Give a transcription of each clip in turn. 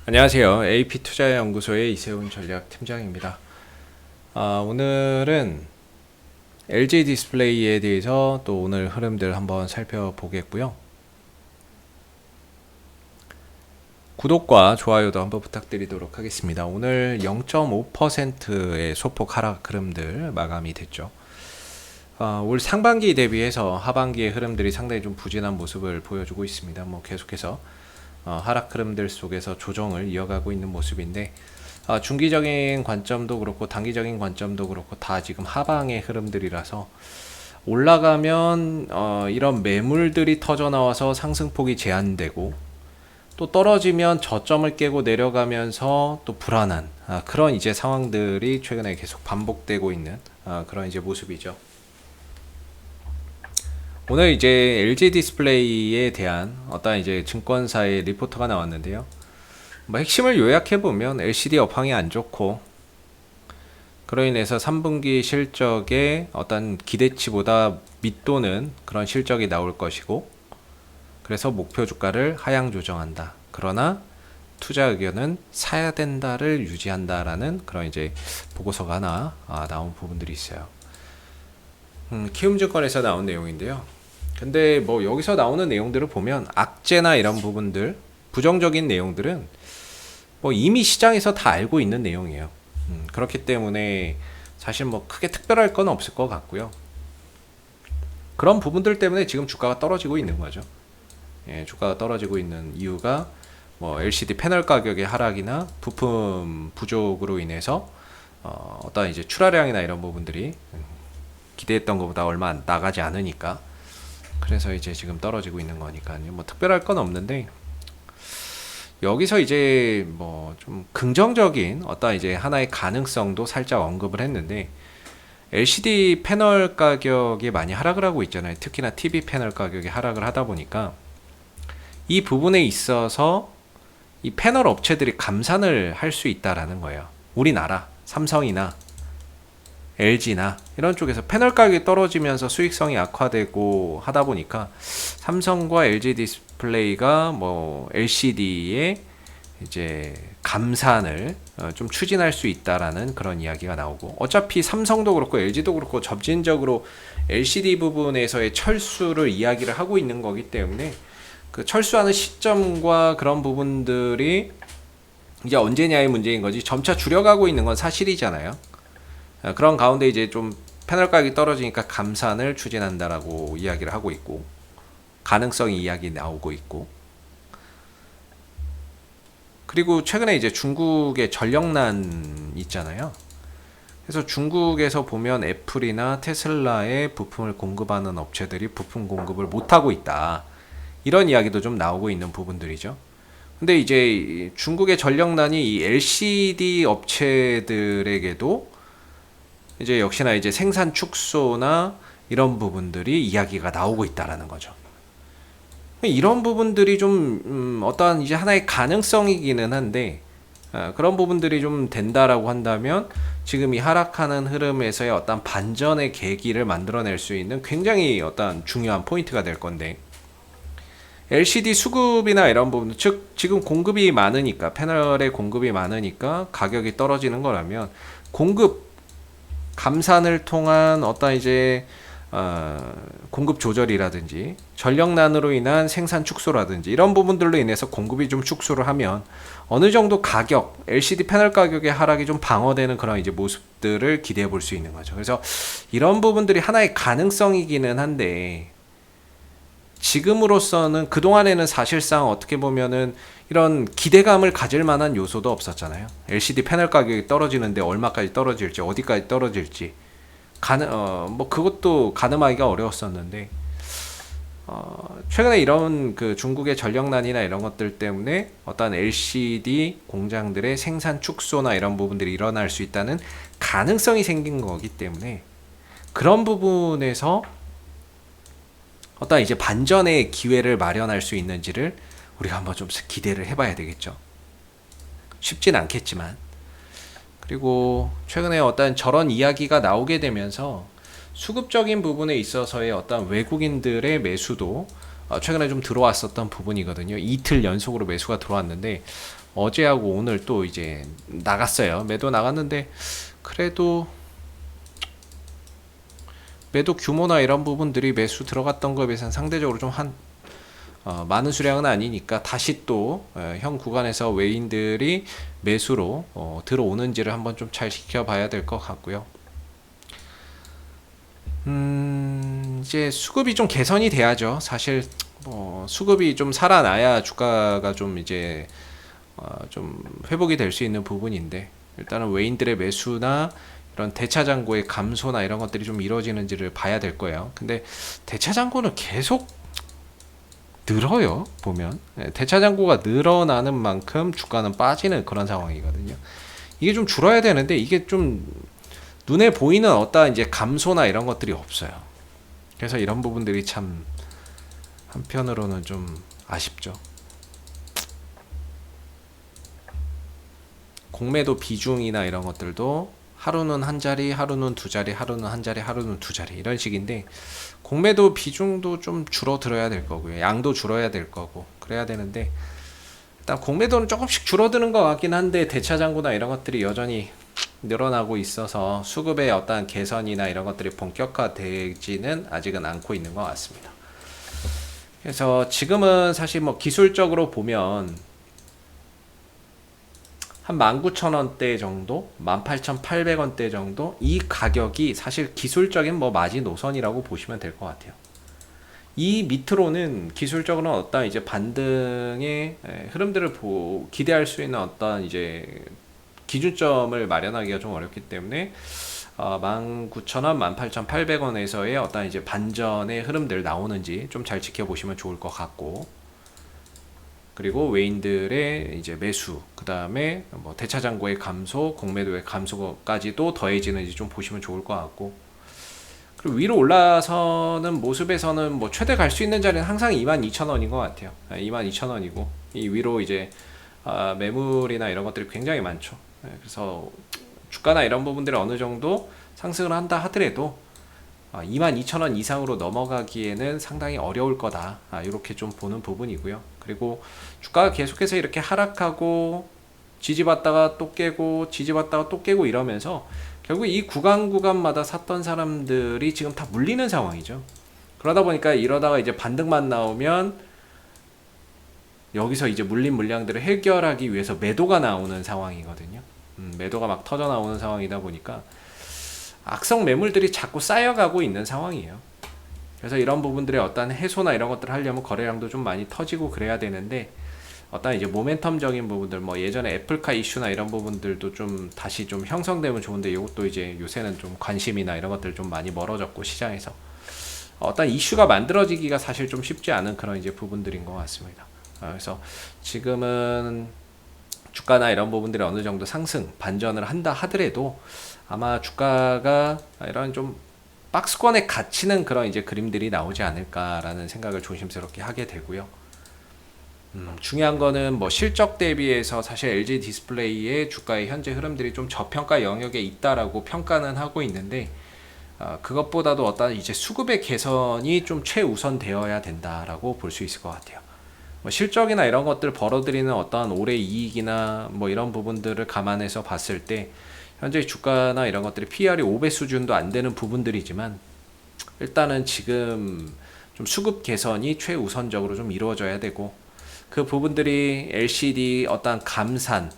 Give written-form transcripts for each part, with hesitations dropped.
안녕하세요. AP투자연구소의 이세훈 전략팀장입니다. 오늘은 LG 디스플레이에 대해서 또 오늘 흐름들 한번 살펴보겠고요. 구독과 좋아요도 한번 부탁드리도록 하겠습니다. 오늘 0.5%의 소폭 하락 흐름들 마감이 됐죠. 올 상반기 대비해서 하반기의 흐름들이 상당히 좀 부진한 모습을 보여주고 있습니다. 계속해서 하락 흐름들 속에서 조정을 이어가고 있는 모습인데, 중기적인 관점도 그렇고 단기적인 관점도 그렇고 다 지금 하방의 흐름들이라서 올라가면 이런 매물들이 터져 나와서 상승폭이 제한되고, 또 떨어지면 저점을 깨고 내려가면서 또 불안한 그런 이제 상황들이 최근에 계속 반복되고 있는 그런 이제 모습이죠. 오늘 이제 LG 디스플레이에 대한 어떤 이제 증권사의 리포터가 나왔는데요. 핵심을 요약해 보면 LCD 업황이 안 좋고, 그로 인해서 3분기 실적에 어떤 기대치보다 밑도는 그런 실적이 나올 것이고, 그래서 목표 주가를 하향 조정한다. 그러나 투자 의견은 사야 된다를 유지한다라는 그런 이제 보고서가 하나 나온 부분들이 있어요. 키움증권에서 나온 내용인데요. 근데 여기서 나오는 내용들을 보면 악재나 이런 부분들, 부정적인 내용들은 이미 시장에서 다 알고 있는 내용이에요. 그렇기 때문에 사실 크게 특별할 건 없을 것 같고요. 그런 부분들 때문에 지금 주가가 떨어지고 있는 거죠. 주가가 떨어지고 있는 이유가 LCD 패널 가격의 하락이나 부품 부족으로 인해서 어떤 이제 출하량이나 이런 부분들이 기대했던 것보다 얼마 나가지 않으니까, 그래서 이제 지금 떨어지고 있는 거니까요. 특별할 건 없는데, 여기서 이제 좀 긍정적인 어떤 이제 하나의 가능성도 살짝 언급을 했는데, LCD 패널 가격이 많이 하락을 하고 있잖아요. 특히나 TV 패널 가격이 하락을 하다 보니까 이 부분에 있어서 이 패널 업체들이 감산을 할 수 있다라는 거예요. 우리나라 삼성이나 LG나 이런 쪽에서 패널 가격이 떨어지면서 수익성이 악화되고 하다 보니까 삼성과 LG 디스플레이가 LCD에 이제 감산을 좀 추진할 수 있다라는 그런 이야기가 나오고, 어차피 삼성도 그렇고 LG도 그렇고 점진적으로 LCD 부분에서의 철수를 이야기를 하고 있는 거기 때문에 그 철수하는 시점과 그런 부분들이 이제 언제냐의 문제인 거지, 점차 줄여가고 있는 건 사실이잖아요. 그런 가운데 이제 좀 패널 가격이 떨어지니까 감산을 추진한다라고 이야기를 하고 있고, 가능성이 이야기 나오고 있고, 그리고 최근에 이제 중국의 전력난 있잖아요. 그래서 중국에서 보면 애플이나 테슬라의 부품을 공급하는 업체들이 부품 공급을 못하고 있다, 이런 이야기도 좀 나오고 있는 부분들이죠. 근데 이제 중국의 전력난이 이 LCD 업체들에게도 이제 역시나 이제 생산 축소나 이런 부분들이 이야기가 나오고 있다라는 거죠. 이런 부분들이 좀 어떠한 이제 하나의 가능성이기는 한데, 그런 부분들이 좀 된다라고 한다면 지금 이 하락하는 흐름에서의 어떤 반전의 계기를 만들어낼 수 있는 굉장히 어떤 중요한 포인트가 될 건데, LCD 수급이나 이런 부분, 즉 지금 공급이 많으니까, 패널의 공급이 많으니까 가격이 떨어지는 거라면, 공급 감산을 통한 어떤 이제 공급 조절이라든지 전력난으로 인한 생산 축소라든지 이런 부분들로 인해서 공급이 좀 축소를 하면 어느 정도 가격, LCD 패널 가격의 하락이 좀 방어되는 그런 이제 모습들을 기대해 볼 수 있는 거죠. 그래서 이런 부분들이 하나의 가능성이기는 한데, 지금으로서는 그동안에는 사실상 어떻게 보면은 이런 기대감을 가질 만한 요소도 없었잖아요. LCD 패널 가격이 떨어지는데 얼마까지 떨어질지, 어디까지 떨어질지 그것도 가늠하기가 어려웠었는데, 최근에 이런 그 중국의 전력난이나 이런 것들 때문에 어떤 LCD 공장들의 생산 축소나 이런 부분들이 일어날 수 있다는 가능성이 생긴 거기 때문에, 그런 부분에서 어떤 이제 반전의 기회를 마련할 수 있는지를 우리가 한번 좀 기대를 해봐야 되겠죠. 쉽진 않겠지만. 그리고 최근에 어떤 저런 이야기가 나오게 되면서 수급적인 부분에 있어서의 어떤 외국인들의 매수도 최근에 좀 들어왔었던 부분이거든요. 이틀 연속으로 매수가 들어왔는데 어제하고 오늘 또 이제 나갔어요. 매도 나갔는데 그래도 매도 규모나 이런 부분들이 매수 들어갔던 거에 비해서는 상대적으로 좀 많은 수량은 아니니까 다시 또 현 구간에서 외인들이 매수로 들어오는지를 한번 좀 잘 지켜봐야 될 것 같고요. 이제 수급이 좀 개선이 돼야죠. 사실 수급이 좀 살아나야 주가가 좀 이제 좀 회복이 될 수 있는 부분인데 일단은 외인들의 매수나 이런 대차장고의 감소나 이런 것들이 좀 이루어지는지를 봐야 될 거예요. 근데 대차장고는 계속 늘어요. 보면 대차장고가 늘어나는 만큼 주가는 빠지는 그런 상황이거든요. 이게 좀 줄어야 되는데 이게 좀 눈에 보이는 어떠한 이제 감소나 이런 것들이 없어요. 그래서 이런 부분들이 참 한편으로는 좀 아쉽죠. 공매도 비중이나 이런 것들도 하루는 한 자리, 하루는 두 자리, 하루는 한 자리, 하루는 두 자리 이런 식인데 공매도 비중도 좀 줄어들어야 될 거고요. 양도 줄어야 될 거고 그래야 되는데 일단 공매도는 조금씩 줄어드는 것 같긴 한데 대차장고나 이런 것들이 여전히 늘어나고 있어서 수급의 어떠한 개선이나 이런 것들이 본격화되지는 아직은 않고 있는 것 같습니다. 그래서 지금은 사실 뭐 기술적으로 보면 한 19,000원대 정도, 18,800원대 정도 이 가격이 사실 기술적인 뭐 마지노선이라고 보시면 될 것 같아요. 이 밑으로는 기술적으로는 어떤 이제 반등의 흐름들을 기대할 수 있는 어떤 이제 기준점을 마련하기가 좀 어렵기 때문에 19,000원, 18,800원에서의 어떤 이제 반전의 흐름들 나오는지 좀 잘 지켜보시면 좋을 것 같고 그리고 외인들의 이제 매수, 그 다음에 뭐 대차장고의 감소, 공매도의 감소까지도 더해지는지 좀 보시면 좋을 것 같고 그리고 위로 올라서는 모습에서는 뭐 최대 갈 수 있는 자리는 항상 22,000원인 것 같아요. 22,000원이고 이 위로 이제 매물이나 이런 것들이 굉장히 많죠. 그래서 주가나 이런 부분들이 어느 정도 상승을 한다 하더라도 22,000원 이상으로 넘어가기에는 상당히 어려울 거다. 이렇게 좀 보는 부분이고요. 그리고 주가가 계속해서 이렇게 하락하고 지지받다가 또 깨고 지지받다가 또 깨고 이러면서 결국 이 구간마다 샀던 사람들이 지금 다 물리는 상황이죠. 그러다 보니까 이러다가 이제 반등만 나오면 여기서 이제 물린 물량들을 해결하기 위해서 매도가 나오는 상황이거든요. 매도가 막 터져 나오는 상황이다 보니까 악성 매물들이 자꾸 쌓여가고 있는 상황이에요. 그래서 이런 부분들의 어떤 해소나 이런 것들을 하려면 거래량도 좀 많이 터지고 그래야 되는데 어떤 이제 모멘텀적인 부분들 뭐 예전에 애플카 이슈나 이런 부분들도 좀 다시 좀 형성되면 좋은데 이것도 이제 요새는 좀 관심이나 이런 것들 좀 많이 멀어졌고 시장에서 어떤 이슈가 만들어지기가 사실 좀 쉽지 않은 그런 이제 부분들인 것 같습니다. 그래서 지금은 주가나 이런 부분들이 어느 정도 상승 반전을 한다 하더라도 아마 주가가 이런 좀 박스권에 갇히는 그런 이제 그림들이 나오지 않을까라는 생각을 조심스럽게 하게 되고요. 중요한 거는 뭐 실적 대비해서 사실 LG 디스플레이의 주가의 현재 흐름들이 좀 저평가 영역에 있다라고 평가는 하고 있는데 그것보다도 어떤 이제 수급의 개선이 좀 최우선 되어야 된다라고 볼 수 있을 것 같아요. 뭐 실적이나 이런 것들 벌어들이는 어떠한 올해 이익이나 뭐 이런 부분들을 감안해서 봤을 때 현재 주가나 이런 것들이 PR이 5배 수준도 안 되는 부분들이지만 일단은 지금 좀 수급 개선이 최우선적으로 좀 이루어져야 되고 그 부분들이 LCD 어떤 감산,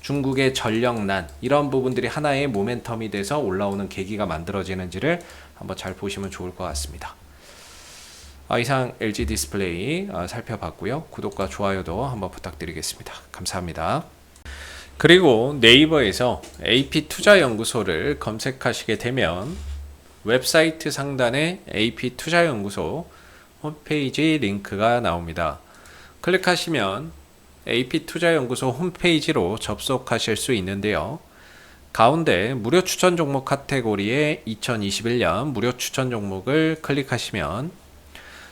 중국의 전력난 이런 부분들이 하나의 모멘텀이 돼서 올라오는 계기가 만들어지는지를 한번 잘 보시면 좋을 것 같습니다. 이상 LG 디스플레이 살펴봤고요. 구독과 좋아요도 한번 부탁드리겠습니다. 감사합니다. 그리고 네이버에서 AP투자연구소를 검색하시게 되면 웹사이트 상단에 AP투자연구소 홈페이지 링크가 나옵니다. 클릭하시면 AP투자연구소 홈페이지로 접속하실 수 있는데요. 가운데 무료 추천 종목 카테고리에 2021년 무료 추천 종목을 클릭하시면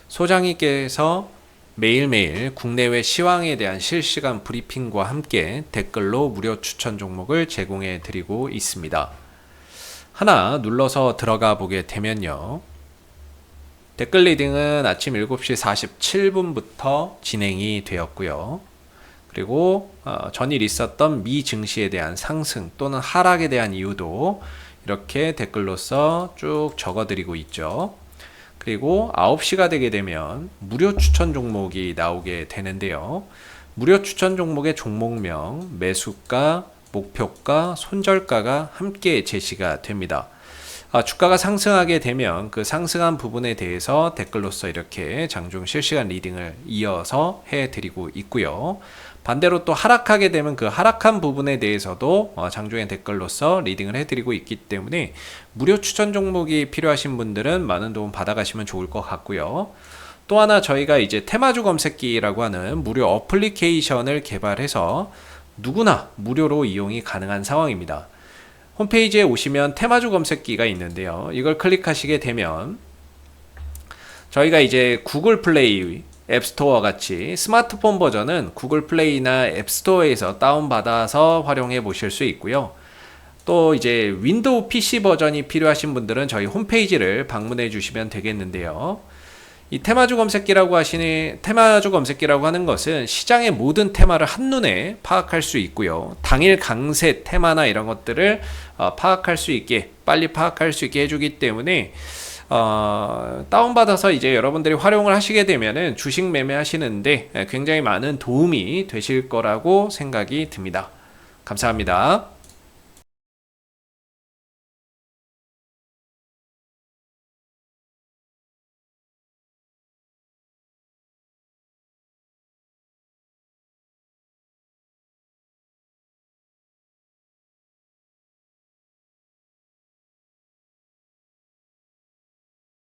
소장님께서 매일매일 국내외 시황에 대한 실시간 브리핑과 함께 댓글로 무료 추천 종목을 제공해 드리고 있습니다. 하나 눌러서 들어가 보게 되면요. 댓글 리딩은 아침 7시 47분부터 진행이 되었고요. 그리고 전일 있었던 미 증시에 대한 상승 또는 하락에 대한 이유도 이렇게 댓글로서 쭉 적어드리고 있죠. 그리고 9시가 되게 되면 무료 추천 종목이 나오게 되는데요. 무료 추천 종목의 종목명, 매수가, 목표가, 손절가가 함께 제시가 됩니다. 주가가 상승하게 되면 그 상승한 부분에 대해서 댓글로서 이렇게 장중 실시간 리딩을 이어서 해드리고 있고요. 반대로 또 하락하게 되면 그 하락한 부분에 대해서도 장중에 댓글로서 리딩을 해드리고 있기 때문에 무료 추천 종목이 필요하신 분들은 많은 도움 받아가시면 좋을 것 같고요. 또 하나 저희가 이제 테마주 검색기라고 하는 무료 어플리케이션을 개발해서 누구나 무료로 이용이 가능한 상황입니다. 홈페이지에 오시면 테마주 검색기가 있는데요. 이걸 클릭하시게 되면 저희가 이제 구글 플레이, 앱스토어 같이 스마트폰 버전은 구글 플레이나 앱스토어에서 다운받아서 활용해 보실 수 있고요. 또 이제 윈도우 PC 버전이 필요하신 분들은 저희 홈페이지를 방문해 주시면 되겠는데요. 이 테마주 검색기라고 하는 것은 시장의 모든 테마를 한눈에 파악할 수 있고요. 당일 강세 테마나 이런 것들을 파악할 수 있게, 빨리 파악할 수 있게 해주기 때문에 다운받아서 이제 여러분들이 활용을 하시게 되면은 주식 매매하시는데 굉장히 많은 도움이 되실 거라고 생각이 듭니다. 감사합니다.